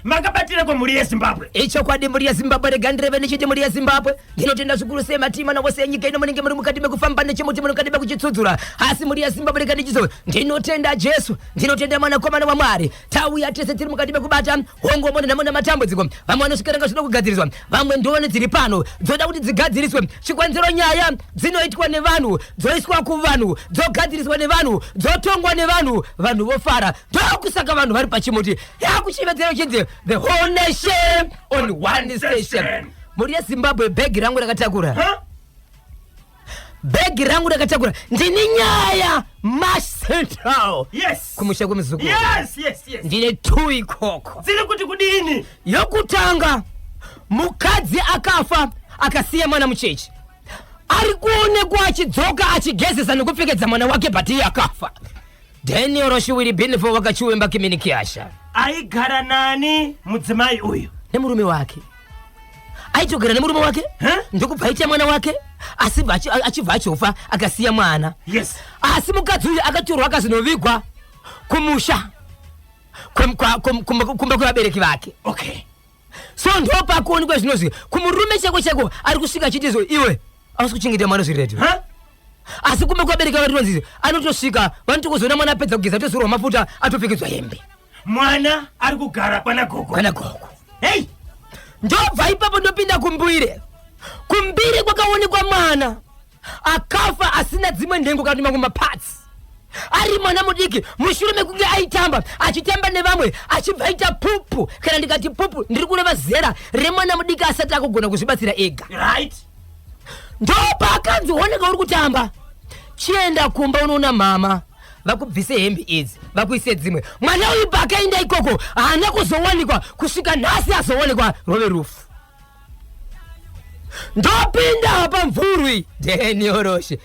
makabatira kwa muri Zimbabwe icho kwadi muri Zimbabwe regandreve nechiti muri Zimbabwe ndinotenda zvikuru sematima na wose nyika ino munenge muri mukati mekufamba nechimuti munokati mekuchitsudzura asi muri Zimbabwe regandichizo ndinotenda Jesu ndinotenda Mwanakomana wa Mwari tauya tese tiri mukati mekubata hongo mone namona matambudziko vamwe vanosvikaranga zvino kugadziriswa vamwe ndone dziri pano dzoda kuti dzigadziriswe chikwanziro nyaya dzinoitwa nevanhu dzoiswa kuvanhu dzogadziriswa nevanhu dzotongwa nevanhu vanhu vofara ndokusaka vanhu vari pachimuti yakuchivedzera chinzi the whole nation on one station. Muri Zimbabwe bag rangu rakatakura bag rangu rakatakura ndine nyaya mass central kumusha kwemuzukuru ndine 2 ikoko dziri kuti kudini yokutanga mukadzi akafa akasiya mwana muchechi ari kuonekwa achidzoka achigezesa nekupfekedza mwana wake bati akafa Daniel Roshiwiri Binfo wakachiwemba kiminikiasha aigara nani mudzimai uyu nemurume wake aitogara nemurume wake ndokubva aita mwana wake asi achibva achofa akasiya mwana asi mukadzi uyu akatorwa akazinovigwa kumusha kumba kwevabereki vake so ndopa kuonekwa zvinozvi kumurume cheko cheko ari kusvika achitizo iwe ausi kuchengeta mwana zviredio asi kumbe kwabereka varinonzi anotosvika vanotokuzoona mwana apedza kugeza tozorwa mafuta atopfekedzwa hembe mwana ari kugara kwana gogo ndobva ipapo ndopinda kumbire kwakaonekwa mwana akafa asina dzimwe nhengo kana kuti mamwe mapatsi ari mwana mudiki mushure mekunge aitamba achitamba nevamwe achibva aita pupu kana ndikati pupu ndiri kureva zera remwana mudiki asati akugona kuzvibatsira ega ndopa akanzi oneka uri kutamba chienda kumba unoona mama vakubvise hembe idzi vakuise dzimwe mwana uyu pakaenda ikoko haana kuzowanikwa kusvika nhasi azowanikwa rove rufu ndopinda apa mvurwi ndenioroshe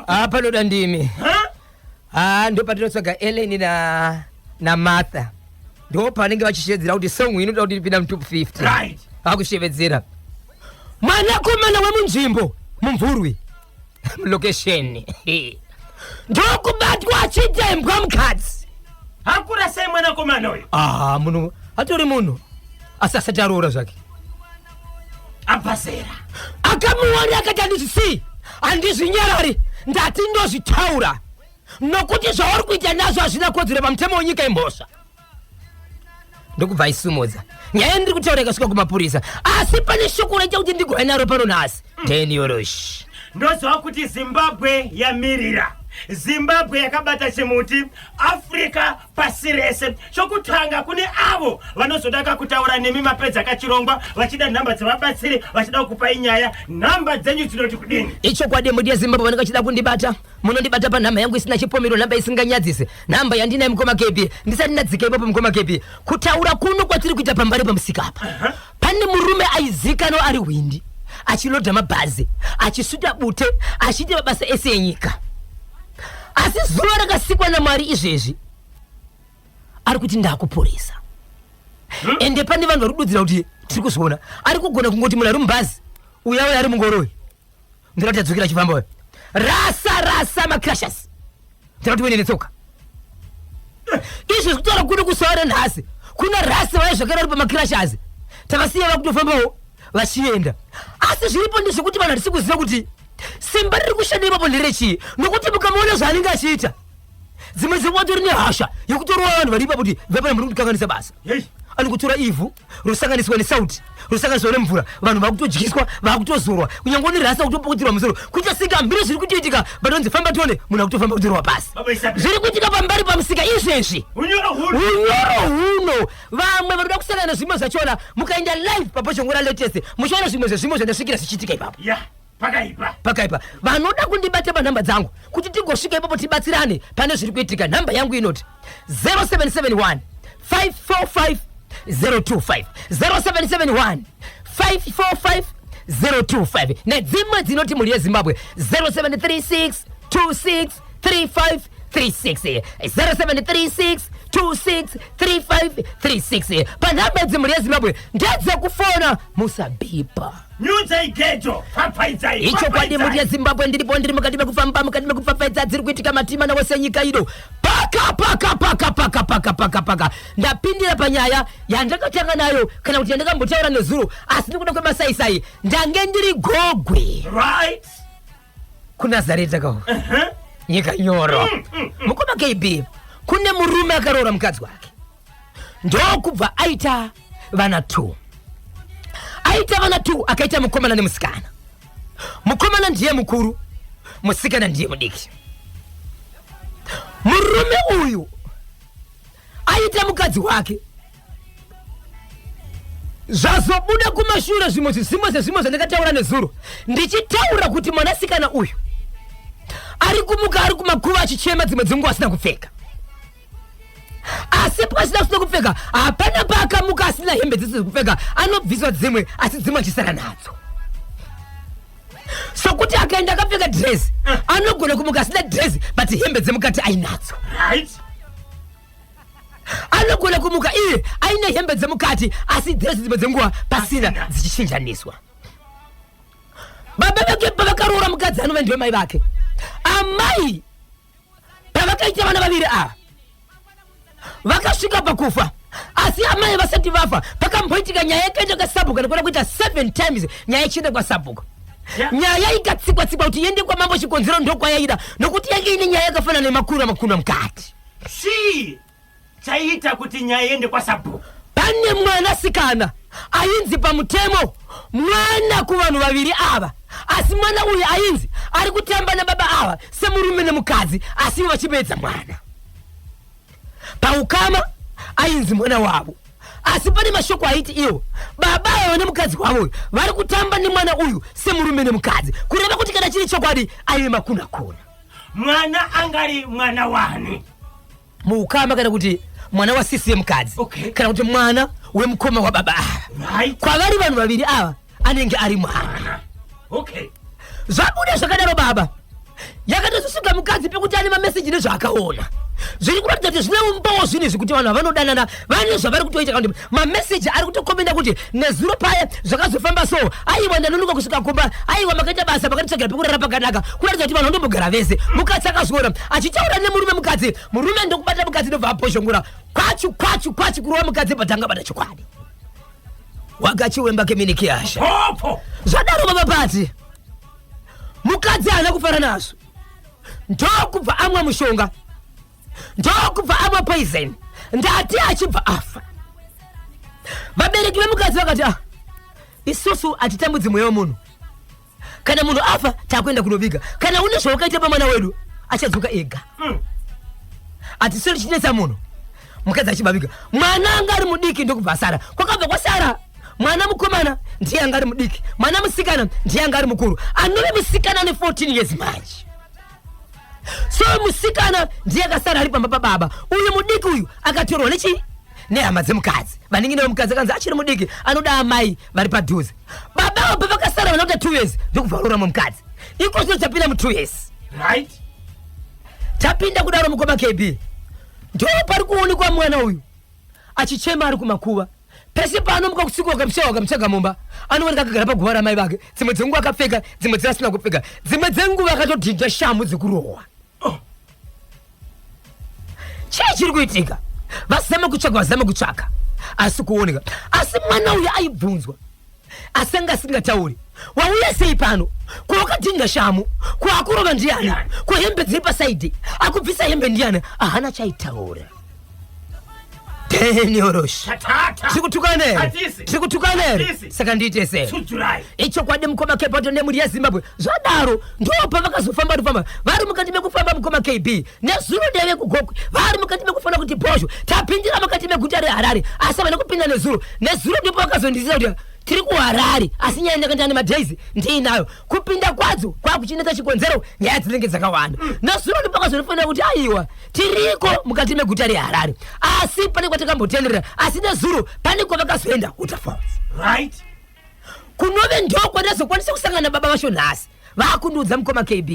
apa noda ndimi ndopatinotsvaga Ellen na Martha ndopanenge vachishevedzera kuti song inoda kuti ipinda muTop 50 vakushevedzera mwanakomana wemunzvimbo mumvurwi location ndokubatwa achiita imbwa mukadzi akura sei mwanakomana uyu munhu atori munhu asi asati aroora zvake abva zera akamuona akati handizvinyarari ndati ndozvitaura nokuti zvauri kuita nazvo hazvina kodzero pamutemo wenyika imhosva ndokubva aisumudza nyaya ndiri kutaura ikasvika kumapurisa asi pane shoko raita kuti ndigova naro pano nhasi Daniorosh ndozva kuti Zimbabwe yamirira Zimbabwe yakabata chimuti Africa pasi rese chokutanga kune avo vanozodaka kutaura nemi mapedza akachirongwa vachida nhamba dzavabatsiri vachida kukupai nyaya nhamba dzenyu dzinoti kudini icho kwade mudi yeZimbabwe vanenge vachida kundibata munondibata panhamba yangu isina chipomero nhamba isinganyadzise nhamba yandinaye Mukoma kepi ndisati ndadzika ipapo Mukoma kepi kutaura kuno kwatiri kuita pambari pamusika apa pane murume aizikanwa ari windi achilodha mabhazi achisuta bute achiita mabasa ese enyika asi zuva rakasikwa naMwari izvezvi ari kuti ndakuporesa ende pane vanhu vari kududzira kuti tiri kuzoona ari kugona kungoti munhu ari mubhazi uya uya ari mungorowe ndira kuti adzokera achifamba uya rasa macrashers ndira kuti wene tsoka izvi kutaura kuno kusawana nhasi kuna rasa vaya zvakare vari pamacrashers takasiya vakutofambawo vachienda asi zviripo ndezvekuti vanhu hatisi kuziva kuti simba riri kushanda ipapo nderechii nokuti mukamuona zvaanenge achiita dzimwe dzenguva tori nehasha yekutorwa vanhu vari ipapo kuti vapana muri kukanganisa basa anokutora ivhu rosanganiswa nesauti rosanganiswa nemvura vanhu vakutodyiswa vakutozorwa kunyange nerasa kutopokutirwa musoro kuita sika mbiri zviri kutoitika vatonzi famba tone munhu akutofamba kutorwa pasi zviri kuitika pambari pamusika izvezvi unyoro huno vamwe varikuda kusangana zvimwe zvachona mukaenda live papochongora latest muchaona zvimwe zvezvimwe zvandasvikira zvichiitika ipapo pakaipa vanoda kundibata panhamba dzangu kuti tigosvika ipapo tibatsirane pane zviri kuitika nhamba yangu inoti 0771 545 025 0771 545 025 nedzimwe dzinoti muri yeZimbabwe 0736 26 35 36 0736 26 35 36 panhamba dzimuri yeZimbabwe ndedzekufona musabhipa nyudza igeto fafaidzai icho kwadi muri yeZimbabwe ndiripo ndiri mukati mekufamba mukati mekupfapfaidza dziri kuitika matima nawose nyika ido paka ndapindira panyaya yandakatanga nayo kana kuti yandakambotaura nezuro asi ndikuda kwemasaisai ndange ndiri gogwe Right? kunazareta kawo nyika nyoro mukoma KB kune murume akaroora mukadzi wake ndokubva aita vana 2 akaita mukomana nemusikana. Mukomana ndiye mukuru, musikana ndiye mudiki. Murume uyu aita mukadzi wake zvazobuda kumashure zvimwe ndakataura nezuro ndichitaura kuti mwanasikana uyu ari kumuka ari kumakuva achichema dzimwe dzenguva asina kupfeka. Asi pasina kupfeka hapana paakamuka asina hembe dzisiri kupfeka, anobviswa dzimwe asi dzimwe achisara nadzo. Sokuti akaenda akapfeka dress anogona kumuka asina dress but hembe dzemukati ainadzo. Right? Anogona kumuka iye aine hembe dzemukati asi dress dzimwe dzenguva pasina dzichishinjaniswa. Baba vake pavakaroora mukadzi anova ndiwe mai vake. Amai pavakaita vana vaviri ava vakasvika pakufa, asi amai vasati vafa pakamboitika nyaya yakaita kasabuka nekuda kuita 7 times nyaya ichienda kwasabuka. Nyaya ikatsikwa kuti iende kwamambo chikonzero ndokwayaida nokuti yange ine nyaya yakafanana nemakuru mukati. Si chaita kuti nyaya iende kwasabuka. Pane mwanasikana ainzi pamutemo mwana kuvanhu vaviri ava, asi mwana uyu ainzi ari kutamba nababa ava semurume nemukadzi asi vachipedza mwana. Paukama ainzi mwana wavo, asi pane mashoko aiti iwo baba avo nemukadzi wavo vari kutamba nemwana uyu semurume nemukadzi, kureva kuti kana chiri chokwadi aive makuna-kuna. Mwana angari mwana wani? Muukama kana kuti mwana wa sisi yemukadzi, kana kuti mwana wemukoma wa baba ava. Right? Kwavari vanhu vaviri ava anenge ari mwana. Zvabuda zvakadaro baba yakatozosuka mukadzi pekuti ane mameseji nezvaakaona zviri kuratidza kuti zvine umbawo zvinezvi kuti vanhu vanodanana vane zvavari kutoita kandi mameseji ari kutokomenda kuti nezuro paya zvakazofamba so aiwa ndanonoka kusvika kumba aiwa makaita basa makatitsvagira pekurara pakanaka kuratidza kuti vanhu vandombogara vese. Mukadzi akazviona achitaura nemurume mukadzi, murume ndokubata mukadzi ndobva aposhongura kwachu kurova mukadzi patanga bada chokwadi wagachiwemba keminiki yasha zvadaro baba pati mukadzi haana kufara nazvo, ndokubva amwa mushonga, ndokubva amwa poison, ndati achibva afa. Vabereki vemukadzi vakati isusu hatitambudzi mweya wemunhu, kana munhu afa takuenda kunoviga, kana une zvawakaita pamwana wedu achadzoka ega. Hatisiri chinetsa munhu. Mukadzi achibaviga mwana anga ari mudiki ndokubva asara, kwakabva kwasara mwana mukomana ndiye anga ari mudiki, mwana musikana ndiye anga ari mukuru, anove musikana ane 14 years manje. So musikana ndiye akasara ari pamba pababa, uyu mudiki uyu akatorwa nehama dzemukadzi, vanenge nevemukadzi akanzi achiri mudiki anoda amai vari padhuze. Baba avo pavakasara vanoita 2 years ndokubva varoora mumukadzi, iko zvino tapinda mu2 years. Right? Tapinda kudaro mukoma KB ndo pari kuonekwa mwana uyu achichema ari kumakuva. Pese paanomuka kusiku wakamtsvaga mumba anooneka akagara paguva ramai vake, dzimwe dzenguva akapfeka dzimwe dzasina kupfeka, dzimwe dzenguva akatodhinda shamu dzekurohwa. Chii chiri kuitika? Vazama kutsvaka asi kuoneka. Asi mwana uyu aibvunzwa asi anga asingatauri, wauya sei pano, kwawakadhinda shamu, kwakurova ndiani, kwahembe dziri pasaidhi akubvisa hembe ndiani, hahana chaitaura. Tikutukane saka ndiite sei icho kwadi mukoma KB nemuri yeZimbabwe zvadaro ndo pavakazofamba vari mukati mekufamba mukoma KB nezuro deve kugokwe vari mukati mekufana kuti bhozho tapindira mukati meguta reHarare asi vana kupinda nezuro ndipo vakazondizisa kuti tiri kuHarare asi nyaya ndakanga ndine madhays ndiinayo kupinda kwadzo kwakuchinetsa chikonzero nyaya dzinenge dzakawanda. Nezuro ndipo vakazondifonera kuti aiwa tiriko mukati meguta reHarare asi pane kwatakambotenderera asi nezuro pane kwavakazoenda Waterfalls. Right? Kunove ndo kwandazokwanisa kusangana baba vacho nhasi vakundiudza mukoma KB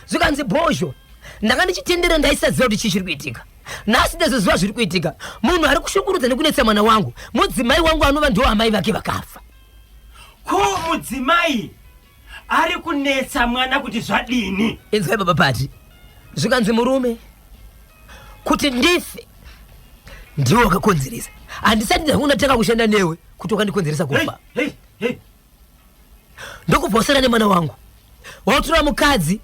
zvikanzi bhozho ndanga ndichitendera ndaisaziva kuti chii chiri kuitika. Nhasi ndazvoziva zviri kuitika, munhu ari kushungurudza nekunetsa mwana wangu, mudzimai wangu anova ndo amai vake vakafa. Ko mudzimai ari kunetsa mwana kuti zvadini? Inzwai baba pati, zvikanzi murume kuti ndife ndiwo wakakonzeresa. Andisati unataka kushanda newe kutoka ndikonzeresa kufa. Ndokuvosana ne mwana wangu. Wautura mukadzi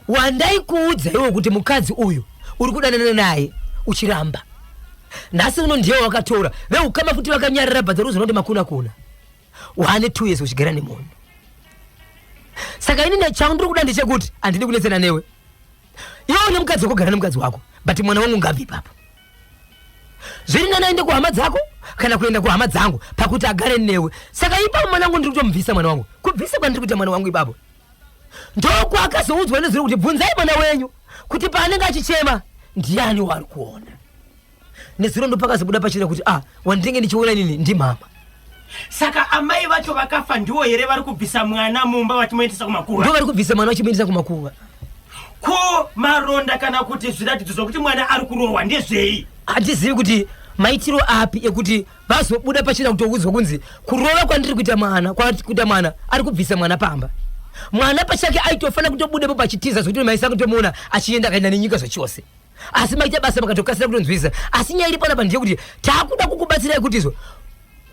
wandai kuudza iwe kuti mukadzi uyu uri kudanana naye uchiramba. Nasi uno ndiye wakatora. Wewe ukama futi wakanyarira bhazaruzo noti makuna kuna. Wane 2 years uchigara ne munhu. Saka inini chaundiri kuda ndechekuti andidi kunetsana newe. Iwe une mukadzi wokugara nemukadzi wako, but mwana wangu ngabvi ipapo. Zviri nani aende kuhama dzako kana kuenda kuhama dzangu pakuti agare newe. Saka ipapo mwana wangu ndiri kutomubvisa mwana wangu. Kubvisa kwandiri kuita mwana wangu ipapo. Ndoko akazoudzwa nezviri kuti bvunzai mwana wenyu kuti paanenge achichema ndiani wari kuona. Nezviro ndopakazobuda pachira kuti wandinge ndichiona nini ndi mama. Saka amai vacho vakafa ndiwo here vari kubvisa mwana mumba vachimuendesa kumakuva. Ndiwo vari kubvisa mwana vachimuendesa kumakuva. Ko maronda kana kuti zviratidzo zvokuti mwana ari kurohwa ndezvei? Handizivi kuti maitiro api ekuti vazobuda pachina kutoudzwa kunzi kurova kwandiri kuita mwana ari kubvisa mwana pamba. Mwana pachake aitofana kutobudepo pachitiza zvokuti maisa kutomuona achienda akaenda nenyika zvachose. Asi maita basa makatokasira kutonzwisa. Asi nyaya iripo apa ndiye kuti takuda kukubatsirai kutizo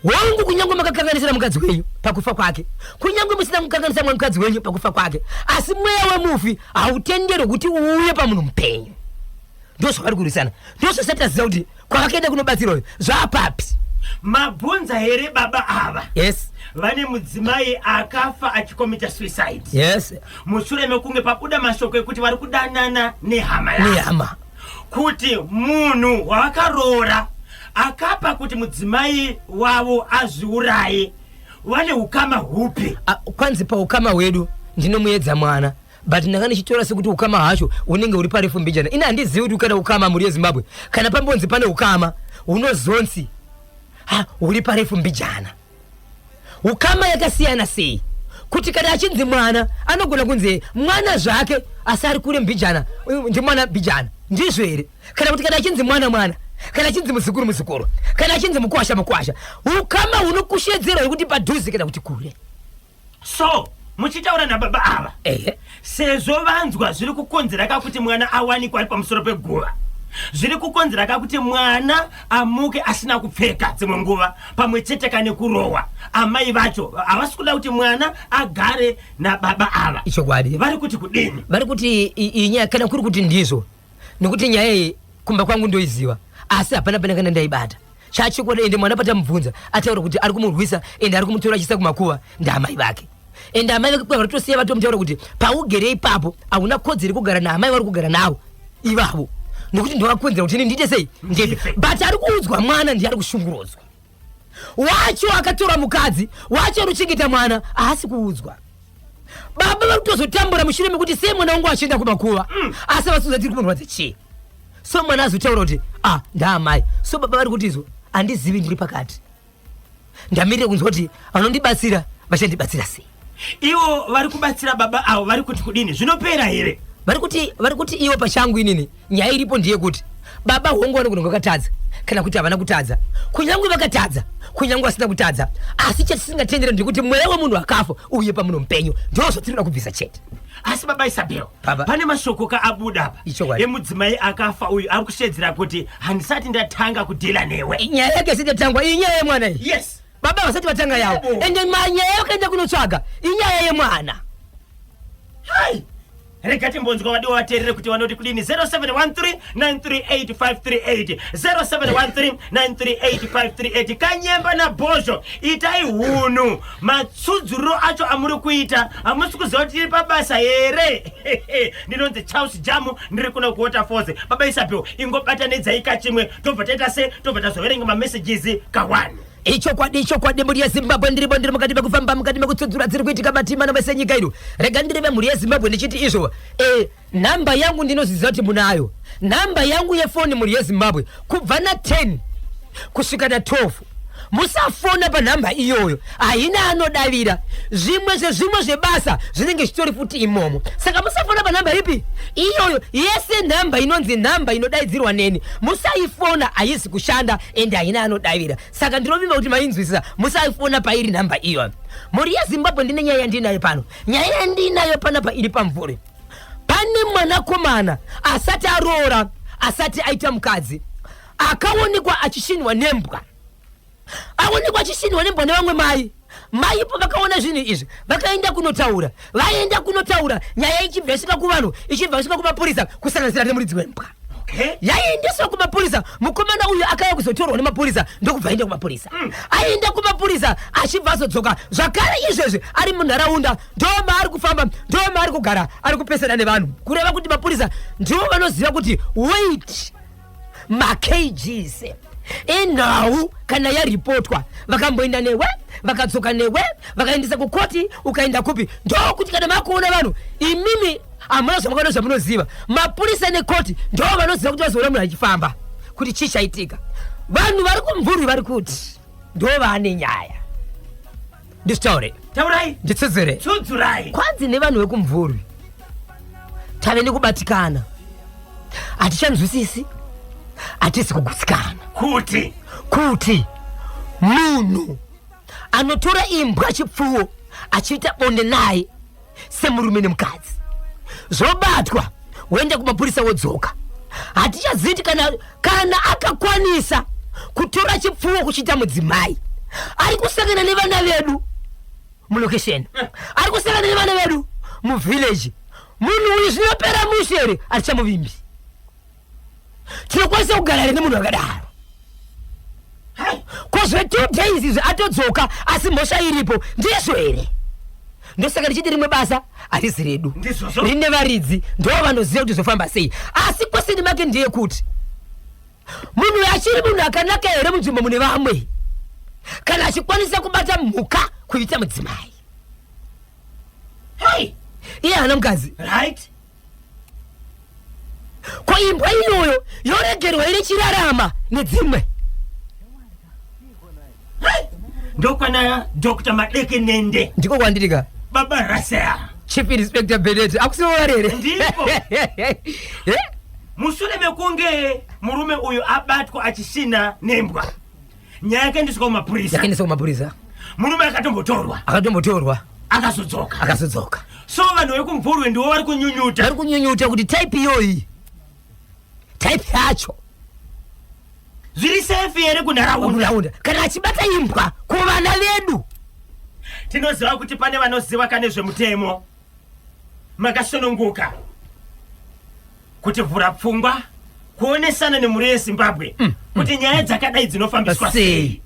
wangu kunyangwe makakanganisira mukadzi wenyu pakufa kwake, kunyangwe musina kukanganisa mukadzi wenyu pakufa kwake, asi mweya wemufi hautendere kuti uuye pamunhu mupenyu. Ndo zvavari kurisana. Ndo zvosataziva kuti kwakaenda kunobatsirwa zvapapi. Mabvunza here baba ava. Yes. Vane mudzimai akafa achikomita suicide. Yes. Mushure mekunge pabuda mashoko ekuti vari kudanana nehama yavo. Nehama. Kuti munhu wavakarora akapa kuti mudzimai wavo azviuraye. Vane ukama hupi? Kwanzi pa ukama wedu ndinomuedza mwana. But ndanga ndichitora sekuti ukama hacho unenge uri parefu mbijana. Ina handizivi kuti ukada ukama muri yeZimbabwe kana pambonzi pane ukama unozonzi uri parefu mbijana. Ukama yakasiyana sei? Kuti kana achinzi mwana anogona kunzi mwana zvake asari kure mbijana ndi mwana mbijana. Ndizvo here? Kana kuti kana achinzi mwana kana achinzi muzukuru kana achinzi mukwasha ukama unokushedzera kuti padhuze kana kuti kure. So muchitaura nababa ava sezvo vanzwa zviri kukonzera kuti mwana awanikwa ari pamusoro peguva, zviri kukonzera kuti mwana amuke asina kupfeka dzimwe nguva pamwe chete kane kurohwa, amai vacho havasi kuda kuti mwana agare nababa ava. Ichokwadi. Vari kuti kudini? Vari kuti inyaya kana kuri kuti ndizvo nekuti nyaya iyi kumba kwangu ndoiziva asi hapana pane kana ndaibata. Chachikwadi ende mwana patamubvunza ataura kuti ari kumurwisa ende ari kumutora achisa kumakuva ndaamai vake. Ende amai vake vatosiya vatomutaura kuti paugere ipapo hauna kodzero kugara naamai vari kugara navo ivavo. Nokuti ndovakonzera kuti ndiite sei ndefe. But ari kuudzwa mwana ndiye ari kushungurudzwa. Wacho akatora mukadzi, wacho ari kuchengeta mwana haasi kuudzwa. Baba vari kutozotambura mushure mekuti sei mwana wangu achienda kumakuva asi vasudza tiri kumunhu chii. So mwana azotaura kuti ndaamai. So baba vari kutizwa handizivi ndiri pakati. Ndamirire kunzwa kuti vanondibatsira vachandibatsira sei. Ivo vari kubatsira baba avo vari kuti kudini zvinopera here? Vari kuti iwo pachangu inini nyaya iripo ndiye kuti baba hongu vanogona vakatadza kana kuti havana kutadza, kunyangwe vakatadza kunyangwe vasina kutadza, asi chatisingatendera ndekuti mweya wemunhu akafa uye pamunhu mupenyu ndo zvatinoda kubvisa chete. Asi baba Isabel, pane mashoko kaabuda apa emudzimai akafa uyu ari kushedzera kuti handisati ndatanga kudhila newe. Nyaya yake sitatangwa, iyi nyaya yemwana iyi. Yes. Baba vasati vatanga yawo ende nyaya yakaenda kunotsvaga inyaya yemwana. Hai! Rega timbonzwa vadiwa vateerere kuti vanoti kudini 0713938538 0713938538 kanyemba nabhozho itai hunu matsudzuriro acho amuri kuita hamusi kuziva kuti tiri pabasa here. Ndinonzi Charles Jamu ndiri kuna kuWaterfalls. Baba Isabel ingobatanedzai kachimwe tobva taita se tobva tazoverenga mamessages ka1. Ichokwadi muri yeZimbabwe ndiri mukati mekufamba mukati mekutsudzura dziri kuitika matima navese nyika ino. Rega ndirive muri yeZimbabwe ndichiti izvo namba yangu ndinoziziva kuti munayo. Namba yangu yefoni muri yeZimbabwe kubva na10 kusvika na12. Musafona panhamba iyoyo, haina anodavira. Zvimwe zvebasa zvinenge zvitori futi imomo. Saka musafona panhamba ipi iyoyo. Yese nhamba inonzi nhamba inodaidzirwa neni musaifona, haisi kushanda ende haina anodavira. Saka ndinovimba kuti mainzwisisa musaifona pairi nhamba iyo. Muri yeZimbabwe ndine nyaya yandinayo pano. Nyaya yandinayo panapa iri pamvuri. Pane mwanakomana asati aroora asati aita mukadzi akaonekwa achishinwa nembwa. Aonekwa achishinwa nembwa nevamwe mai po vakaona zvinhu izvi vakaenda kunotaura. Vaenda kunotaura nyaya ichibva yasvika kuvanhu, ichibva yasvika kumapurisa kusanganisira nemuridzi wembwa. Yaendeswa kumapurisa. Mukomana uyu akauya kuzotorwa nemapurisa ndokubva aenda kumapurisa. Aenda kumapurisa achibva azodzoka zvakare izvezvi ari munharaunda, ndoma ari kufamba, ndoma ari kugara, ari kupesana nevanhu kureva kuti mapurisa ndivo vanoziva kuti weight makgs enhau kana yaripotwa vakamboenda newe, vakadzoka newe, vakaendesa kukoti, ukaenda kupi. Ndokuti kana makuona vanhu imimi amuna zvamakano zvamunoziva, mapurisa nekoti ndo vanoziva kuti vazoona munhu achifamba kuti chii chaitika. Vanhu vari kumvurwi vari kuti ndo vane nyaya. Nditaure, taurai, nditsudzure, tsudzurai. Kwanzi nevanhu vekumvurwi tave nekubatikana, hatichanzwisisi, hatisi kugutsikana kuti munhu anotora imbwa chipfuwo achiita bonde naye semurume nemukadzi zvobatwa woenda kumapurisa wodzoka. Hatichaziti kana akakwanisa kutora chipfuwo kuchiita mudzimai ari kusangana nevana vedu mulokesheni, ari kusangana nevana vedu muvhileji. Munhu uyu zvinopera mushere hatichamuvimbi. Tinokwanisa kugara here nemunhu akadaro. Kozve 2 days izvi atodzoka asi mhosva iripo ndizvo here? Ndosaka ndichiti rimwe basa harisi redu, rine varidzi ndo vanoziva kuti zvofamba sei. Asi kwesini make ndiye kuti munhu achiri munhu akanaka here munzvimbo mune vamwe kana achikwanisa kubata mhuka kuita mudzimai. Iye hana mukadzi, right? Ko imbwa iyoyo yoregerwa iri chirarama nedzimwe. Ndokwana Dr. Madekenende. Ndiko kwandirika Baba Rasea, Chief Inspector Benete akusiwarere. Ndipo mushure mekunge murume uyu abatwa achishina nembwa, nyaya yakaendeswa kumapurisa. Murume akatombotorwa akazodzoka. So vanhu vekumvurwe ndivo vari kunyunyuta kuti type iyoyi, type yacho zviri safe here kunharaunda kana achibata imbwa kuvana vedu. Tinoziva kuti pane vanoziva kane zvemutemo, makashononguka kuti vhura pfungwa kuonesana nemhuri yeZimbabwe kuti nyaya dzakadai dzinofambiswa sei.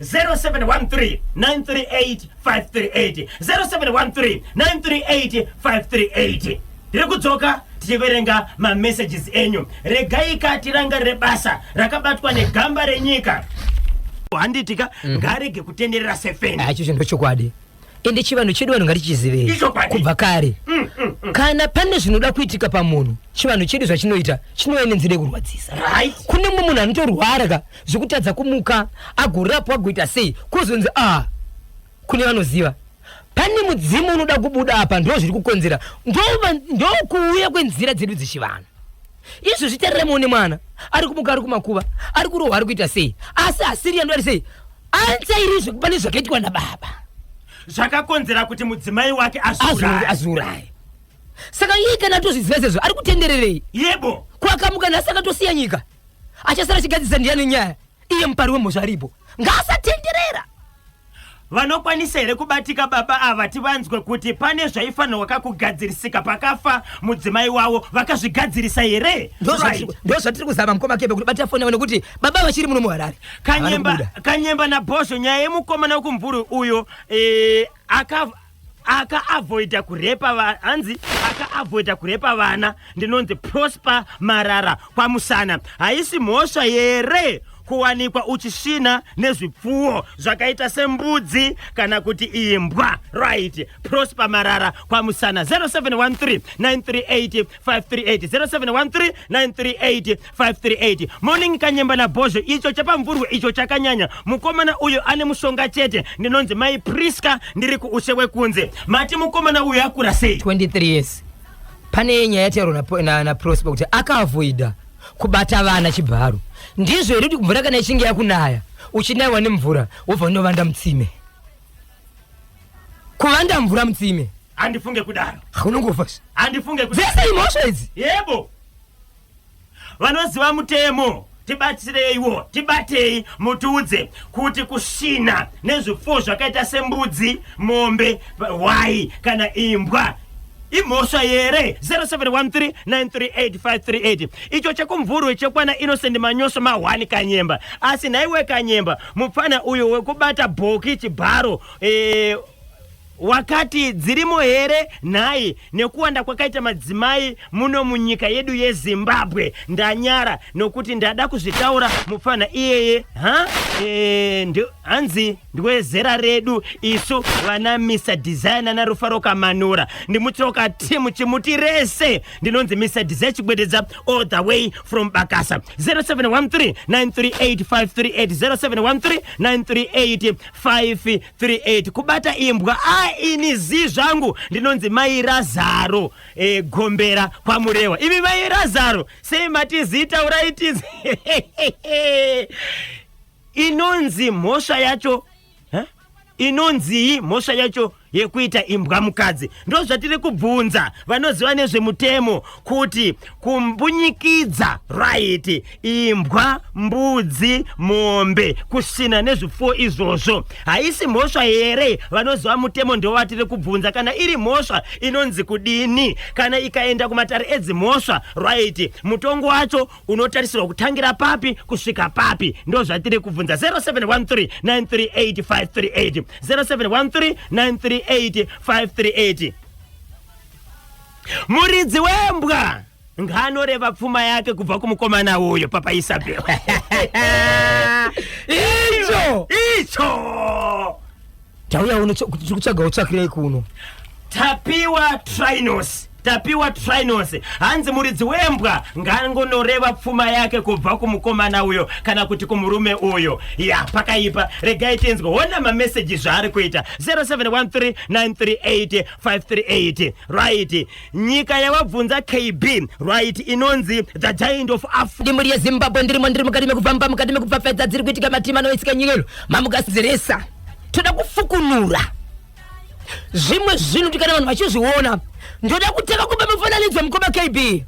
0713-938-538 0713-938-538. Ndiri kudzoka tichiverenga mamessages enyu. Regai katirangarire basa rakabatwa negamba renyika. Handitika ngarege kutenderera sefeni. Icho chinhu chokwadi. Ende chivanhu chedu vanhu ngatichizivei kubva kare. Kana pane zvinoda kuitika pamunhu, chivanhu chedu zvachinoita chinouya nenzira yekurwadzisa. Kune mumwe munhu anotorwara zvekutadza kumuka agorapwa agoita sei, kuzonzi kune vanoziva pane mudzimu unoda kubuda apa, ndo zviri kukonzera, ndo kuuya kwenzira dzedu dzechivanhu. Izvo zviterere muone mwana ari kumuka, ari kumakuva, ari kurohwa, ari kuita sei, asi asiri ando ari sei, anzairizve pane zvakaitwa nababa zvakakonzera kuti mudzimai wake azuraye. Saka iye kana tozviziva sezvo ari kutendererei? Yebo, kwakamuka nhasi akatosiya nyika, achasara chigadzisa ndiyani nyaya? Iye mupari wemhosva aripo, ngaasatenderera. Vanokwanisa here kubatika baba ava tivanzwe kuti pane zvaifanirwa kakugadzirisika pakafa mudzimai wavo, vakazvigadzirisa here? Ndo zvatiri kuzama mukomakebe kuti batira foni nekuti baba vachiri muno muHarare. Kanyemba naBhozho, nyaya yemukomana wekumvuri uyo aka-avoida kurepa vana ndinonzi Prosper Marara kwaMusana. Haisi mhosva here kuwanikwa uchishina nezvipfuwo zvakaita sembudzi kana kuti imbwa? Right. Prosper Marara kwaMusana. 0713-938-538 0713-938-538. Morning Kanyemba naBhozho, icho chapamvurwe icho chakanyanya. Mukomana uyu ane mushonga chete ndinonzi Mai Priska, ndiri kuushe wekunze. Mati mukomana uyu akura sei? 23 years. Pane nyaya yataurwa na Prosper kuti akaavoida kubata vana chibharo. Ndizvo here kuti mvura kana ichinge yakunaya, uchinaiwa nemvura wobva unovanda mutsime. Kuvanda mvura mutsime handifunge kudaro. Unongofa. Handifunge kudaro. Zvese imhosva idzi. Yebo. vanoziva mutemo tibatsireiwo, tibatei mutiudze kuti kushina nezvipfuwo zvakaita sembudzi, mombe, hwai kana imbwa imhosva here. 0713938538 icho chekumvurwe chekwana Innocent Manyoso ma1 Kanyemba. Asi naiwe Kanyemba, mupfana uyo wekubata bhoki chibharo wakati dzirimo here nhai nekuwanda kwakaita madzimai muno munyika yedu yeZimbabwe. Ndanyara nokuti ndada kuzvitaura mupfana iyeye hanzi ndwezera redu isu vana Mr Designer na Rufaro Kamanura. Ndimutsoka timu chimuti rese ndinonzi Mr Design Chigwededza all the way from Bakasa. 0713938538 0713938538 kubata imbwa ini zvangu ndinonzi MaEarth gombera kwamurewa. Imi MaEarth sei matizita uraitizi inonzi mhosva yacho inonzi mhosva yacho yekuita imbwa mukadzi. Ndo zvatiri kubvunza vanoziva nezvemutemo kuti kumbunyikidza right imbwa, mbudzi, mombe, kusina nezvipfuwo izvozvo haisi mhosva here? Vanoziva mutemo ndo vatiri kubvunza kana iri mhosva inonzi kudini. Kana ikaenda kumatare edzimhosva right mutongo wacho unotarisirwa kutangira papi kusvika papi? Ndo zvatiri kubvunza. 0713938538 0713938538. muridzi wembwa nganoreva pfuma yake kubva kumukomana uyo Papa Isabel. icho tauya uno kutsvaga utsvakirei kuno tapiwa trinos hanzi muridzi wembwa ngangonoreva pfuma yake kubva kumukomana uyo kana kuti kumurume uyo. Ya pakaipa regai tinzwe wona mameseji zvaari kuita. 0713938538 right. Nyika yavabvunza KB right inonzi the giant of Africa. Ndimuri yeZimbabwe ndiri mukati mekuvamba mukati mekupfapfadza dziri kuitika matima anoitsika nyikelo mamukadziresa. Toda kufukunura zvimwe zvinhu tikana vanhu vachizviona. Ndoda kuteka kupa mufananidzo mukoma KB.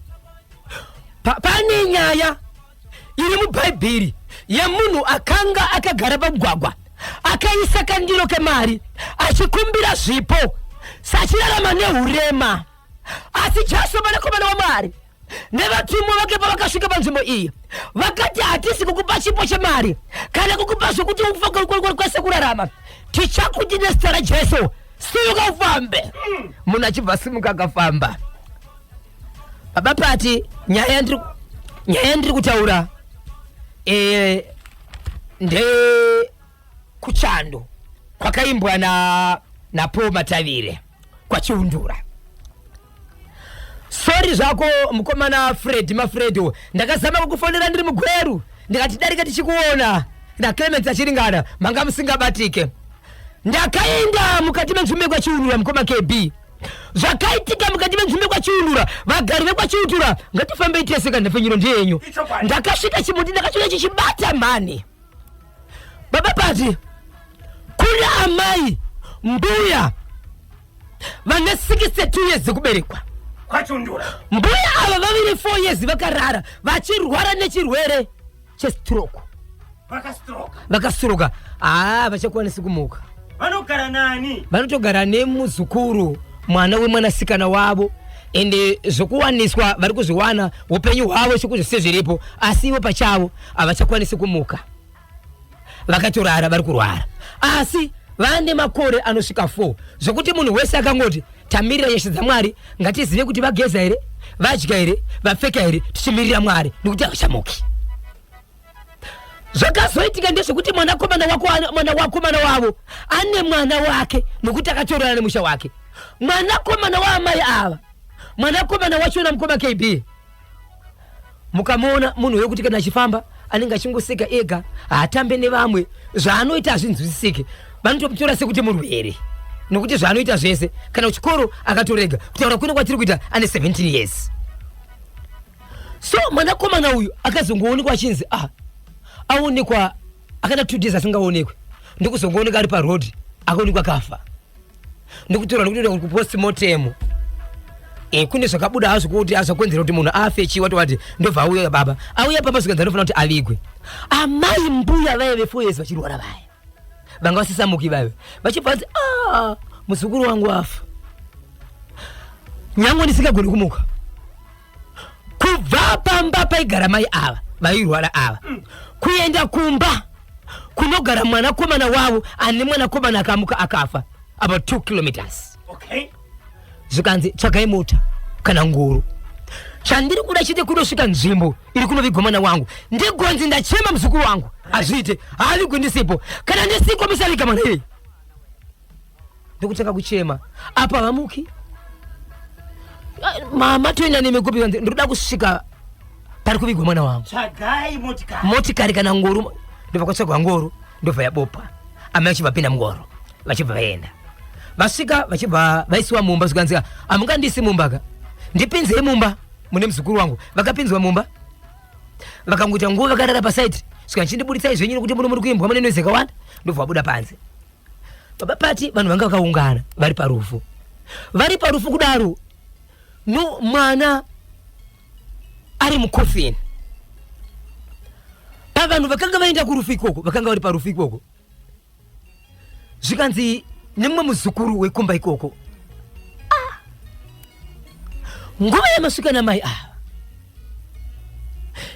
Pane nyaya iri muBhaibheri yemunhu akanga akagara pamugwagwa akaisa kandiro kemari achikumbira zvipo sachirarama nehurema. Asi Jesu mwanakomana waMwari nevatumwa vake pavakasvika panzvimbo iyi vakati hatisi kukupa chipo chemari kana kukupa zvokuti kwese kurarama, tichakuti nezita raJesu simuka ufambe. Munhu achibva simuka akafamba. Baba Pati, nyaya ndiri kutaura nde kuchando kwakaimbwa na Paul Matavire kwachiundura. Sorry zvako mukomana Mafredo, ndakazama kukufondera ndiri mugweru ndikati darika tichikuona na Clement achiringana manga musingabatike. Ndakaenda mukati menzvimbo kwachiundura mukoma KB. Zvakaitika mukati menzvimbo kwachiundura vagari vekwachiundura ngatifambe iteseka ndafenyiro ndiyenyu. Ndakasvika chimuti ndakachona chichibata mani. Baba Pati, kuna amai mbuya vane 62 years kuberekwa kwachiundura. Mbuya ava vaviri 4 years vakarara vachirwara nechirwere chestroke. Vakastroka. Vachakwanisi kumuka. Vanogara nani? Vanotogara nemuzukuru mwana wemwanasikana wavo ende zvokuwaniswa vari kuzviwana upenyu hwavo chikuti sezviripo asi ivo pachavo havachakwanisi kumuka. Vakatorara vari kurwara asi vane makore anosvika 4 zvokuti munhu wese akangoti tamirira nyasha dzaMwari ngatizive kuti vageza here, vadya here, vapfeka here, tichimirira Mwari nekuti havachamuki. Zvakazoitika ndezvekuti mwanakomana wavo ane mwana wake nokuti akatorana nemusha wake. Mwanakomana waamai ava mwanakomana wachona mukoma KB mukamona munhu wekuti kana achifamba anenge achingoseka ega haatambe nevamwe zvaanoita hazvinzwisisike. Vanotomutora sekuti munhu here nokuti zvaanoita zvese kana kuchikoro akatorega kutaura kuno kwatiri kuita ane 17 years. So mwanakomana uyu akazongoonekwa achinzi aonekwa akana 2 days asingaonekwe ndikuzongooneka ari paroad akaonekwa kafa ndikutora nekutoda kupost mortem kune zvakabuda hazvo kuti azokonzera kuti munhu afe chi wati ndobva auya baba auya baba zvikanzi anofana kuti avigwe. Amai mbuya vaya ve4 years vachirwara vaya vanga vasisamuki vaya vachibva vanzi muzukuru wangu afa nyangwe ndisingagoni kumuka. Kubva pamba paigara mai ava vairwara ava kuenda kumba kunogara mwanakomana wavo ane mwanakomana akamuka akafa about 2 kilometers. Okay. Zvikanzi tsvakai mota kana ngoro. Chandiri kuda chete kudosvika nzvimbo iri kunovigwa mwana wangu ndigonzi ndachema muzukuru wangu azviite havigwi ndisipo kana ndisiko musaviga mwana iyeye. Ndokutanga kuchema apa vamuki mama toenda nemekupi kanzi ndikuda kusvika pari kuvigwa mwana wangu. Tsvagai motikari kana ngoro. Ndobva kwatsvagwa ngoro ndobva yabopa amai vachibva pinda mungoro vachibva vaenda vasvika vachibva vaisiwa mumba zvikanzika hamungandisi mumba ka ndipinzei mumba mune muzukuru wangu. Vakapinzwa mumba vakangoita nguva vakarara pasaiti svika chindibuditsai zvenyini kuti muri kuimbwa mune noizi yakawanda ndobva vabuda panze. Baba pati vanhu vanga vakaungana vari parufu kudaro mwana ari mukofini. Pavanhu vakanga vaenda kurufu ikoko vakanga vari parufu ikoko zvikanzi nemumwe muzukuru wekumba ikoko nguva yamasvika namai ava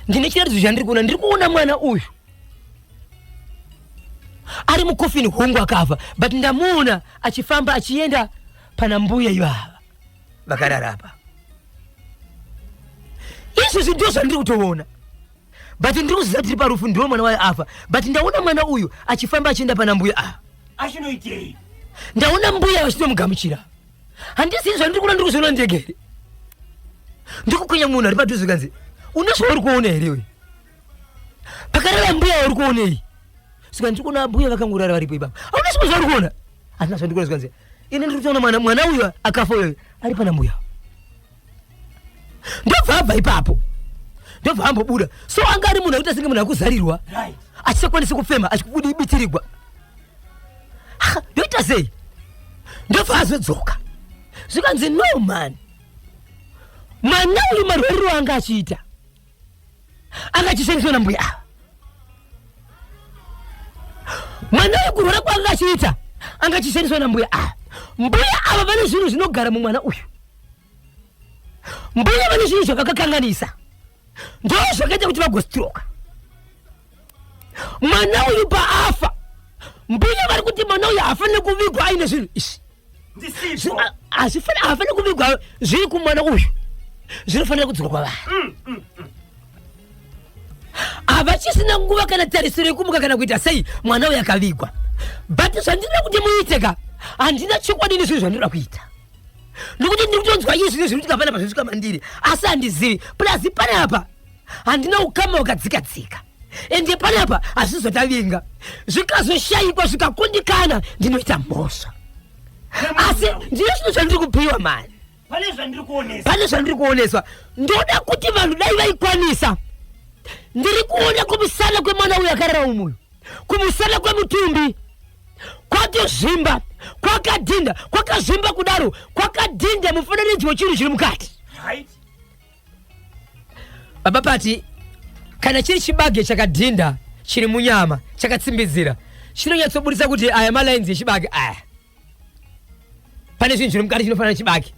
ndine chiratidzo chandiri kuona. Ndiri kuona mwana uyu ari mukofini hongu akafa but ndamuona achifamba achienda pana mbuya ivava vakararapa. Izvozvi ndio zvandiri kutoona but ndiri kuziva tiri parufu ndiwo mwana wayo afa but ndaona mwana uyu achifamba achienda pana mbuya ava. Achinoitei? Ndaona mbuya vachitomugamuchira. Handisi zvandiri kuona ndiri kuzoona ndegere. Ndikukwenya munhu ari padhuze kanzi unosva uri kuona here we pakarara mbuya uri kuonei. Saka ndiri kuona mbuya vakangorara varipo ipapa aunosva zvauri kuona handina zvandiri kuona zvikanzi ine ndiri kutoona mwana uyu akafa uyoyo ari pana mbuya. Ndobva abva ipapo ndobva ambobuda so anga ari munhu akuti asinge munhu akuzarirwa achisakwanisi kufema achikubudi ibitirigwa yoita sei. Ndobva azodzoka zvikanzi no man mwana uyu marwariro anga achiita anga achishandiswa nambuya. Mwana uyu kurwara kwanga achiita anga achishandiswa nambuya. Mbuya ava vane zvinhu zvinogara mumwana uyu. Mbuya vane zvinhu zvakakakanganisa ndo zvakaita kuti vagostroka. Mwana uyu paafa mbuya vari kuti mwana uyu hafaniri kuvigwa aine zvinhu izvi hafaniri kuvigwa zviri kumwana uyu zvinofanira kudzokwa kwavanhu. Havachisina nguva kana tarisiro yekumuka kana kuita sei mwana uyu akavigwa but zvandinoda kuti muiteka handina chokwadi nezvinhu zvandinoda kuita nokuti ndiri kutonzwa izvi zviri kuitika panapa zvinosvika mandiri asi handizivi plus panapa handina ukama wakadzikadzika ende panapa hazvizotavinga zvikazoshayikwa zvikakundikana ndinoita mhosva asi ndino zvinhu zvandiri kupiwa mani pane zvandiri kuoneswa ndoda kuti vanhu dai vaikwanisa. Ndiri kuona kumusana kwemwana uyu akarara umuyu kumusana kwemutumbi kwatozvimba kwakadhinda kwakazvimba kudaro kwakadhinda mufananidzo wechinhu chiri mukati. Baba pati kana chiri chibage chakadhinda chiri munyama chakatsimbidzira chinonyatsobudisa kuti aya malainzi echibage aya pane zvinhu zviri mukati chinofanana chibage.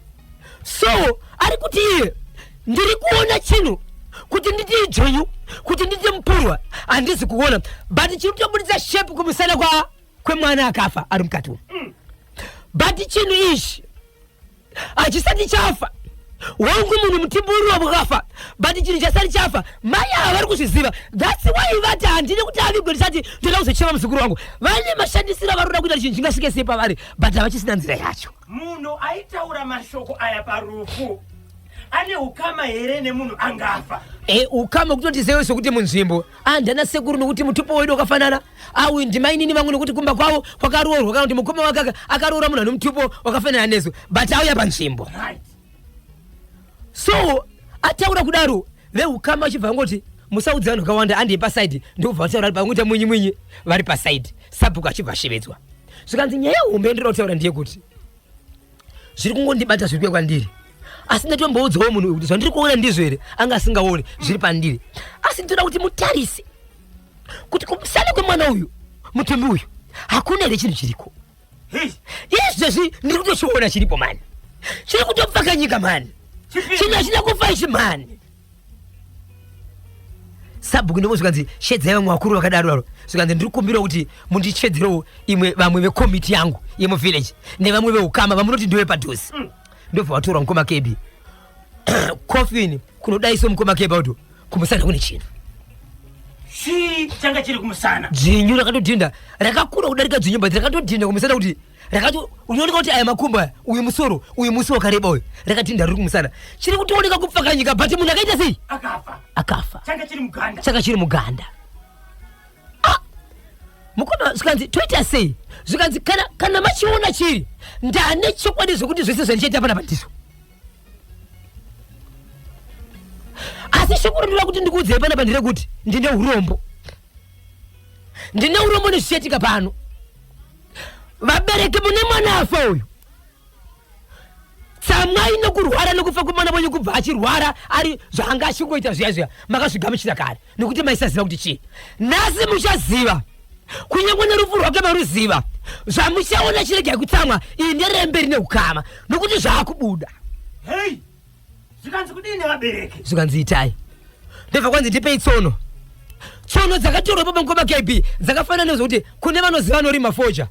So ari kuti iye ndiri kuona chinhu kuti nditi idzonyu kuti nditi mupurwa handisi kuona but chiri kutobudisa shape kumusana kwemwana akafa ari mukati umu. But chinhu ichi hachisati chafa wangu munhu mutimburwa mukafa but chinhu chasati chafa mai ava vari kuzviziva. That's why vati handine kuti avigwe ndisati ndoda kuzochema muzukuru wangu. Vane mashandisiro avaroda kuita chinhu chingasvike sei pavari but havachisina nzira yacho. Munhu aitaura mashoko aya parufu ane ukama here nemunhu angafa. Ukama kutoti zewe sokuti munzvimbo andana sekuru nokuti mutupo wedu wakafanana au ndimainini vamwe nokuti kumba kwavo kwakaroorwa kana kuti mukoma wake akaroora munhu ane mutupo wakafanana nesu but auya panzvimbo. So ataura kudaro veukama vachibva vangoti musaudza vanhu vakawanda andei pasaidi ndobva vataura pangoita mwinyi vari pasaidi sabhuku achibva ashevedzwa. Zvikanzi nyaya hombe ndinoda kutaura ndeyekuti zviri kungondibata zviri kuuya kwandiri asi ndatomboudzawo munhu kuti zvandiri kuona ndizvo here anga asingaone zviri pandiri. Asi ndoda kuti mutarise kuti kumusana kwemwana uyu mutumbi uyu hakuna here chinhu chiriko. Izvezvi ndiri kutochiona chiripo mani, chiri kutopfaka nyika mani, chinhu hachina kufa ichi mani. Sabhuku ndipo zvikanzi shedzai vamwe vakuru vakadaro, zvikanzi ndiri kukumbira kuti mundichedzerewo imwe vamwe vekomiti yangu yemuvillage nevamwe veukama vamunoti ndiwe padhuzi. Ndobva vatora Mukoma Kebi coffin kunodaiso Mukoma Kebi auto kumusana kune chinhu changa chiri kumusana. Dzinyu rakatodhinda rakakura kudarika dzinyumba rakatodhinda kumusana kuti unooneka kuti aya makumba uyu musoro uyu musi wakareba uyu rakathinda riri kumusana. Chiri kutooneka kupfaka nyika but munhu akaita sei? Akafa. Changa chiri muganda. Mukoma zvikanzi toita sei? Zvikanzi kana machiona chiri ndane chokwadi zvokuti zvese zvandichaita pana pandiso. Asi shokuru ndira kuti ndikuudzei pana pandire kuti ndine urombo nezvichatika pano. Vabereki mune mwana afa uyu, tsamwai nokurwara nokufa kwemwana wenyu kubva achirwara ari zvaanga achingoita zviya makazvigamuchira kare nekuti maisaziva kuti chii. Nhasi muchaziva, kunyange nerufu rwake maruziva. Zvamuchaona chiregai kutsamwa iyi nderere mberi neukama nokuti zvaakubuda. Zvikanzi kudini vabereki? Zvikanzi itai. Ndobva kwanzi ndipei tsono dzakatorwa papa Mukoma KB dzakafanana nezvokuti kune vanoziva vanorima foja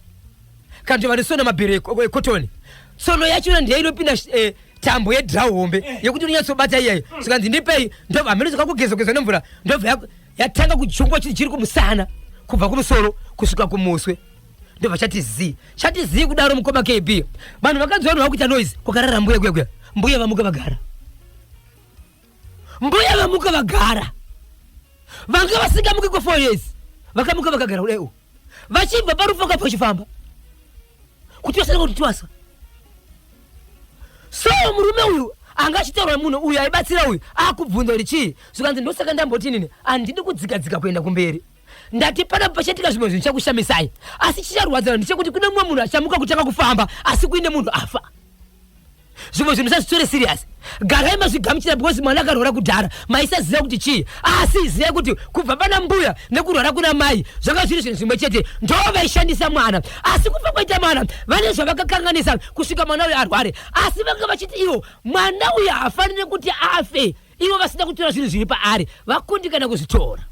kana kuti vanosona mabereki kotoni. Tsono yacho ndiyo inopinda tambo yedhrawombe yekuti unonyatsobata iyayo. Zvikanzi ndipei, ndobva hamene zvakakugezogezwa nemvura ndobva yatanga kujungwa chinhu chiri kumusana kubva kumusoro kusvika kumuswe. Ndobva chati zii kudaro Mukoma KB. Vanhu vakanzwa vanhu vakuita noise kukarara mbuya kuya mbuya vamuka vagara. Mbuya vamuka vagara. Vanga vasingamuke kwa 4 years. Vakamuka vakagara kudai. Vachibva parufu vakabva vachifamba. Kuti vasana kuti twasa. So murume uyu anga achitaura munhu uyu aibatsira uyu akubvunza kuti chii. Zvikanzi ndosaka ndamboti nini handidi kudzika kuenda kumberi. Ndati pana pachatika zvimwe zvinhu chakushamisai. Asi chicharwadza ndechekuti kune mumwe munhu achamuka kutanga kufamba asi kuine munhu afa. Zvimwe zvinhu musazvitore serious. Garai mazvigamuchira because mwana akarwara kudhara maisaziva kuti chii. Asi zive kuti kubva pana mbuya nekurwara kuna mai zvanga zviri zvinhu zvimwe chete ndo vaishandisa mwana. Asi kubva kwaita mwana vane zvavakakanganisa kusvika mwana uyu arware. Asi vanga vachiti ivo mwana uyu haafaniri kuti afe. Ivo vasina kutora zvinhu zviri paari vakundikana kuzvitora.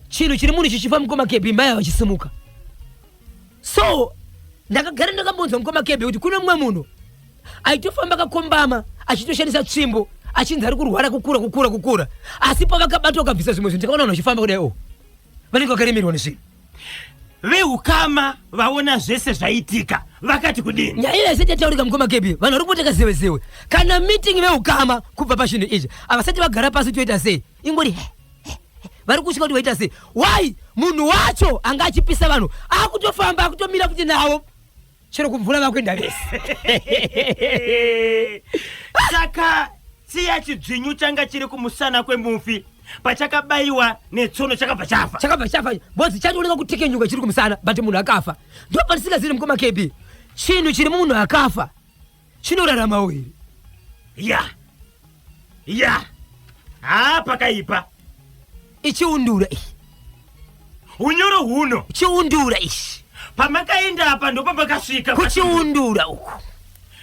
Chinhu chiri munhu chichifa Mukoma KB mai vachisimuka. So ndakagara ndakambonzwa Mukoma KB kuti kune mumwe munhu aitofamba akakombama achitoshandisa tsvimbo achinzi ari kurwara kukura. Asi pavakabatwa vakabvisa zvimwe zvinhu ndakaona vanhu vachifamba kudai vanenge vakaremerwa nezvinhu. Veukama vaona zvese zvaitika vakati kudini? Nyaya iyi isati yataurika Mukoma KB vanhu vari kupoteka zewe kana meeting veukama kubva pachinhu ichi havasati vagara pasi toita sei ingori vari kusvika kuti vaita sei. Why munhu wacho anga achipisa vanhu akutofamba akutomira kuti nawo chero kumvura vakuenda vese. Saka tsiya chidzvinyu changa chiri kumusana kwemufi pachakabayiwa netsono chakabva chafa bhodzi chatooneka kutekenyuka chiri kumusana but munhu akafa. Ndo pandisingaziri Mukoma KB chinhu chiri munhu akafa chinorarama wiri. Pakaipa ichiundura unyoro huno chiundura ichi pamakaenda apa ndo pamakasvika kuchiundura uku.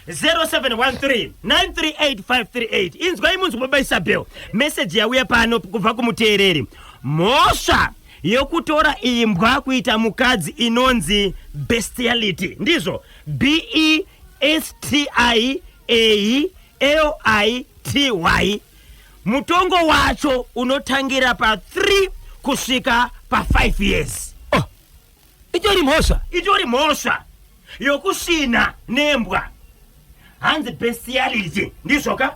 0713-938-538 inzwai munzwi baba Isabel. Message yauya pano kubva kumuteereri. Mhosva yokutora imbwa kuita mukadzi inonzi bestiality ndizvo BESTIALITY. Mutongo wacho unotangira pa 3 kusvika pa 5 years. Itori mhosva yokusvina nembwa hanzi bestiality ndizvoka.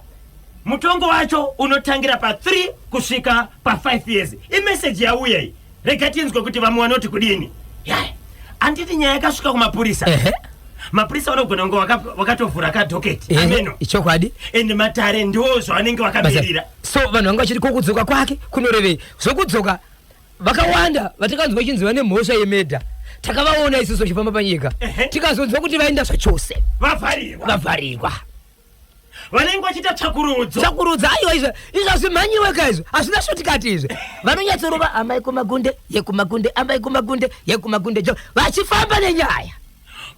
Mutongo wacho unotangira pa 3 kusvika pa 5 years. Imessage yauya iyi rega tinzwe kuti vamwe vanoti kudini. Anditi nyaya yakasvika kumapurisa. Mapurisa vanogona kunge vakatovhura kadhoketi ameno ichokwadi ende matare ndo zvavanenge vakamirira. So vanhu vanga vachiti kokudzoka kwake kunorevei zvokudzoka vakawanda vatakanzwa chinzi vane mhosva yemedha takavaona isusu chifamba panyika tikazonzwa kuti vaenda zvachose vavharirwa vanenge vachita tsvakurudza aiwa izvo zvimhanyiweka izvo hazvina shotikati izvi vanonyatsorova amai kumagunde yekumagunde amai kumagunde yekumagunde jo vachifamba nenyaya.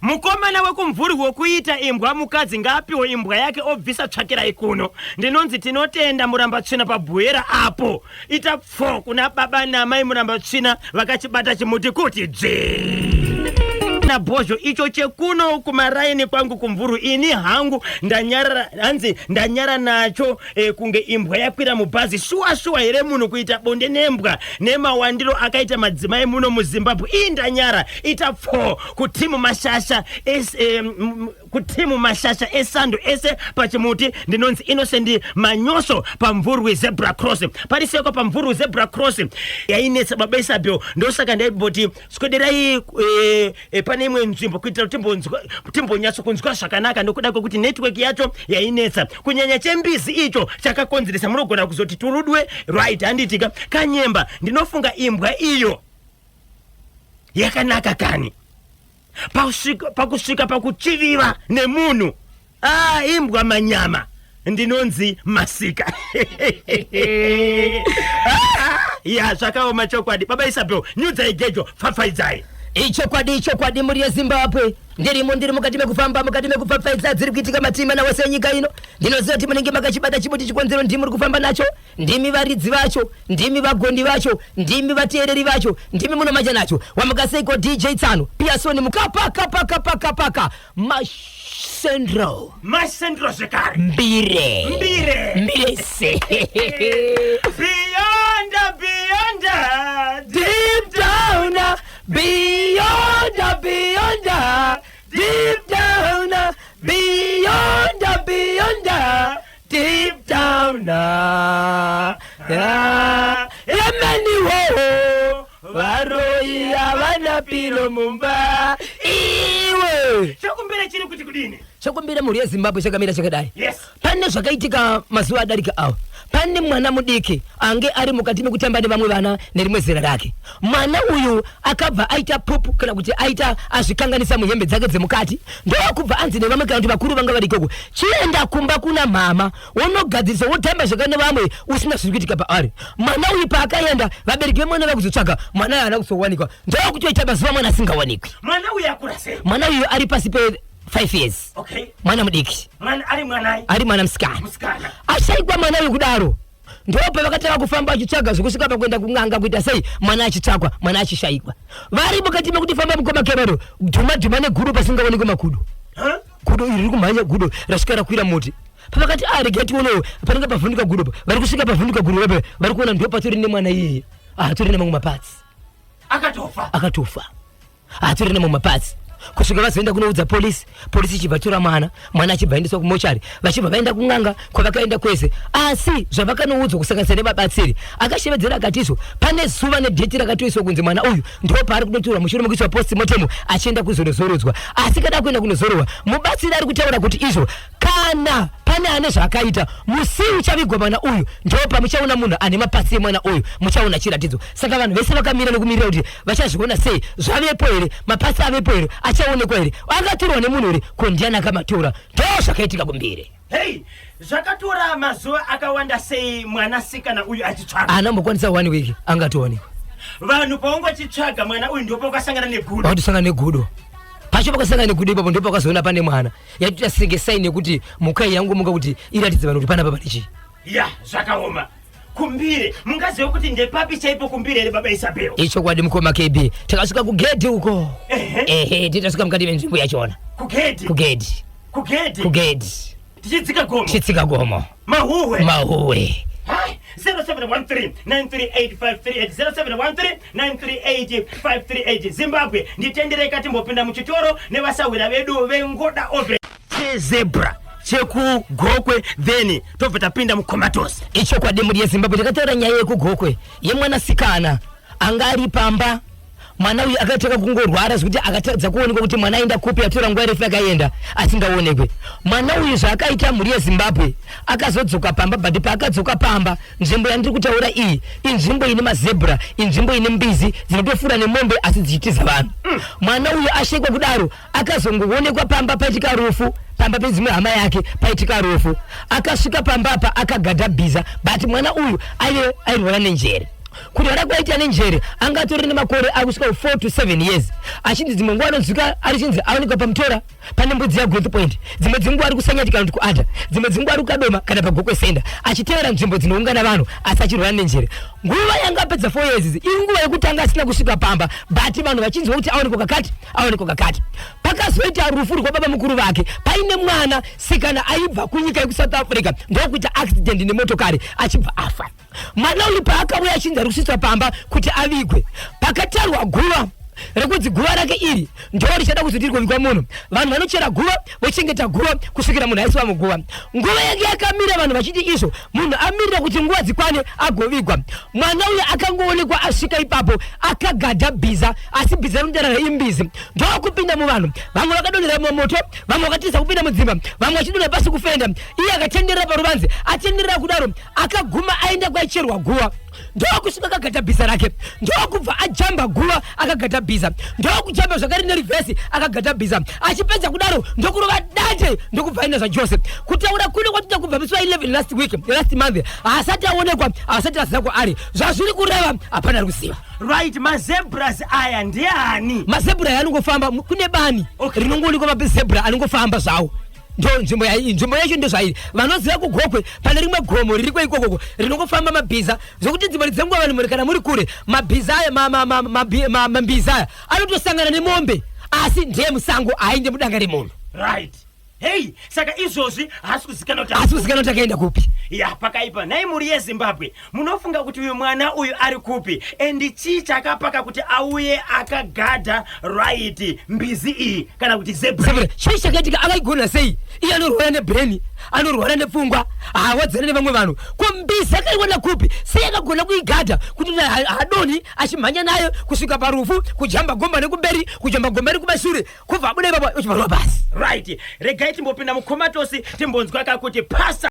Mukomana wekumvuri wokuita imbwa mukadzi ngaapiwe imbwa yake obvisa tsvakirai kuno. Ndinonzi tinotenda murambatsvina pabhuera apo. Ita pfo kuna baba namai murambatsvina vakachibata chimuti kuti na bozho icho chekuno kumaraini kwangu kumvuru ini hangu ndanyara nacho kunge imbwa yakwira mubhazi shuwa here munhu kuita bonde nembwa nemawandiro akaita madzimai muno muZimbabwe indanyara ita pfo kutimu mashasha esando ese pachimuti ndinonzi inosendi manyoso pamvuru wezebra cross pariseko pamvuru wezebra cross yainetsa babesabyo ndosaka ndaiboti sikoderai pane imwe nzvimbo kuitira timbonyatso kunzwa zvakanaka ndokuda kwekuti network yacho yainetsa kunyanya chembizi icho chakakonzeresa munogona kuzoti turudwe right handitika kanyemba ndinofunga imbwa iyo yakanaka kani pakusvika pakuchivira nemunhu imbwa manyama ndinonzi masika ya zvakaoma chokwadi baba Isabel nyudzai gejo pfapfaidzai ichokwadi muri yeZimbabwe ndiri mukati mekufamba mukati mekupfapfaidza dziri kuitika matima nawose enyika ino ndinoziva kuti munenge makachibata chimuti chikonzero ndimi muri kufamba nacho ndimi varidzi vacho ndimi vagondi vacho ndimi vateereri vacho ndimi munomacha nacho wamukaseiko DJ Tsano Piasoni mukapaka masendro zvekare mbire se beyond deep down beyond deep down beyond deep down emeniwo varoi avana pilo mumba iwe chokumbira chiri kuti kudini chokumbira muri yeZimbabwe chakamira chakadai yes pane zvakaitika mazuva adarika awo pane mwana mudiki ange ari mukati mekutamba nevamwe vana nerimwe zera rake mwana uyu akabva aita pupu kana kuti aita azvikanganisa muhembe dzake dzemukati ndokubva anzi nevamwe kana kuti vakuru vanga vari ikoko chienda kumba kuna mama wonogadzirisa wotamba zvakare nevamwe usina zviri kuitika paari mwana uyu paakaenda vabereki vemwana vakuzotsvaga mwana uyu haana kuzowanikwa ndokutoita mazuva mwana asingawanikwi mwana uyu akura sei mwana uyu ari pasi pe 5 years okay mwana mudiki ari mwana musikana ashaikwa mwana uyu kudaro ndopa vakataka kufamba achitsvaga zvekusvika pakuenda kung'anga kuita sei mwana achitsvakwa mwana achishaikwa vari mukati mekuti famba mukomakebaro dhuma negudo pasingaonekwe magudo gudo iri riri kumhanya gudo rasvika rakwira muti pavakati regeti unowo panenge pavhunduka gudo vari kusvika pavhunduka gudo vape vari kuona ndo patori nemwana iyeye tori nemamwe mapatsi akatofa tori nemamwe mapatsi kusvika vazoenda kunoudza polisi ichibva tora mwana achibva aendeswa kumochari vachibva vaenda kung'anga kwavakaenda kwese asi zvavakanoudzwa kusanganisa nevabatsiri akashevedzera akatizvo pane zuva nedheti rakatoiswa kunzi mwana uyu ndo paari kunotorwa mushure mekuiswa postmortem achienda kuzonozorodzwa asi kada kuenda kunozororwa mubatsiri ari kutaura kuti izvo kana pane ane zvakaita musi uchavigwa mwana uyu ndo pamuchaona munhu ane mapatsi emwana uyu muchaona chiratidzo saka vanhu vese vakamira nekumirira kuti vachazviona sei zvavepo here mapatsi avepo here achaonekwa here akatorwa nemunhu here ko ndiani akamatora ndo zvakaitika kumbiri zvakatora mazuva akawanda sei mwanasikana uyu achitsvaga anambokwanisa 1 week angatoonekwa vanhu paungachitsvaga mwana uyu ndipo pakasangana negudo pakasangana negudo pacho pakasangana negudo ipapo ndipo pakazoona pane mwana yatita senge saini yekuti mukai yangu muka kuti iratidze vanhu kuti panapa pane chii zvakaoma kumbire mungazive kuti ndepapi chaipo kumbire here baba Isabel ichokwadi mukoma KB takasvika kugedhi uko titasvika mukati menzvimbo yachona kugedhi tichitsika gomo mahuwe 0713-938-538 Zimbabwe nditendere katimbopinda muchitoro nevasawira vedu vengoda ove chezebra chekugokwe then tobva tapinda mukomatosi ichokwadi muri yeZimbabwe takataura nyaya yekugokwe yemwanasikana anga ari pamba mwana uyu akataka kungorwara zvekuti akatadza kuonekwa kuti mwana aenda kupi atora nguva refu akaenda asingaonekwe. Mwana uyu zvaakaita mhuri yeZimbabwe akazodzoka pamba, but paakadzoka pamba nzvimbo yandiri kutaura iyi inzvimbo ine mazebra, inzvimbo ine mbizi dzinotofura nemombe asi dzichitiza vanhu. Mwana uyu ashekwa kudaro akazongoonekwa pamba paitika rufu, pamba pedzimwe hama yake paitika rufu, akasvika pambapa akagadha bhiza, but mwana uyu airwara nenjere. Kurwara kwaita nenjere angatori nemakore akusvika 4 to 7 years. Achinzi dzimwe nguva anonzwika arichinzi aonekwa pamutora pane mbudzi yaGrowth Point, dzimwe dzinguva ari kusanyatika kuti kuata, dzimwe dzinguva ari kukadoma kana pagokwe senda achitevera nzvimbo dzinoungana vanhu asi achirwara nenjere. Nguva yanga apedza 4 years iyi nguva yekutanga asina kusvika pamba, but vanhu vachinzwa kuti aonekwa kakati. Pakazoita rufu rwababa mukuru vake paine mwana sikana aibva kunyika yekuSouth Africa ndokuita accident nemotokari achibva afa. Mwana uyu paakauya achinzi ari kusvitsa pamba kuti avigwe, pakatarwa guva rekudzi guva rake iri ndo richada kuzotirwa vigwa munhu. Vanhu vanochera guva vochengeta guva kusvikira munhu aisiwa muguva. Nguva yake yakamira vanhu vachiti izvo munhu amirira kuti nguva dzikwane agovigwa. Mwana uyu akangoonekwa asvika ipapo akagadha bhiza, asi bhiza rinodarara imbizi ndokupinda muvanhu. Vamwe vakadonhera mumoto, vamwe vakatiza kupinda mudzimba, vamwe vachidonhera pasi kufenda. Iye akatenderera paruvanze, atenderera kudaro akaguma aenda kwaicherwa guva, ndokusvika akagadha bhiza rake, ndokubva ajamba guva akagadha bhiza, ndokujamba zvakare nerivhesi akagadha bhiza. Achipedza kudaro ndokurova date ndokubva aina zvaJoseph. Kutaura kuno kwatita kubva musi wa11 last month asati aonekwa, asati aziva kwaari. Zvazviri kureva hapana ari kuziva. Right, mazebras aya ndiani? Mazebra aya anongofamba kune bani rinongoonekwa mabhezebra anongofamba zvawo. Ndo nzvimbo yacho ndo zvairi. Vanoziva kugokwe pane rimwe gomo riri ikoko rinongofamba mabhiza zvokuti dzimwe dzenguva vanhu kana muri kure mabhiza aya mambiza aya anotosangana nemombe asi ndiye musango ainde mudanga remunhu. Right. Hey, saka izvozvi hasi kuzikana kuti akaenda kupi. Ya pakaipa. Nai muri yeZimbabwe munofunga kuti uyu mwana uyu ari kupi, endi chii chakapaka kuti auye akagadha right mbizi iyi kana kuti zebra? Chii chakaitika akaigona sei? Iye anorwara nebrain, anorwara nepfungwa, awadzana nevamwe vanhu. Ko mbizi akaiona kupi? Sei akagona kuigadha kuti hadoni achimhanya nayo kusvika parufu, kujamba gomba nekumberi, kujamba gomba nekumashure, kubva abuda ipapo uchibva basi. Right. Regai timbopinda mukomatosi timbonzwa kakuti pasa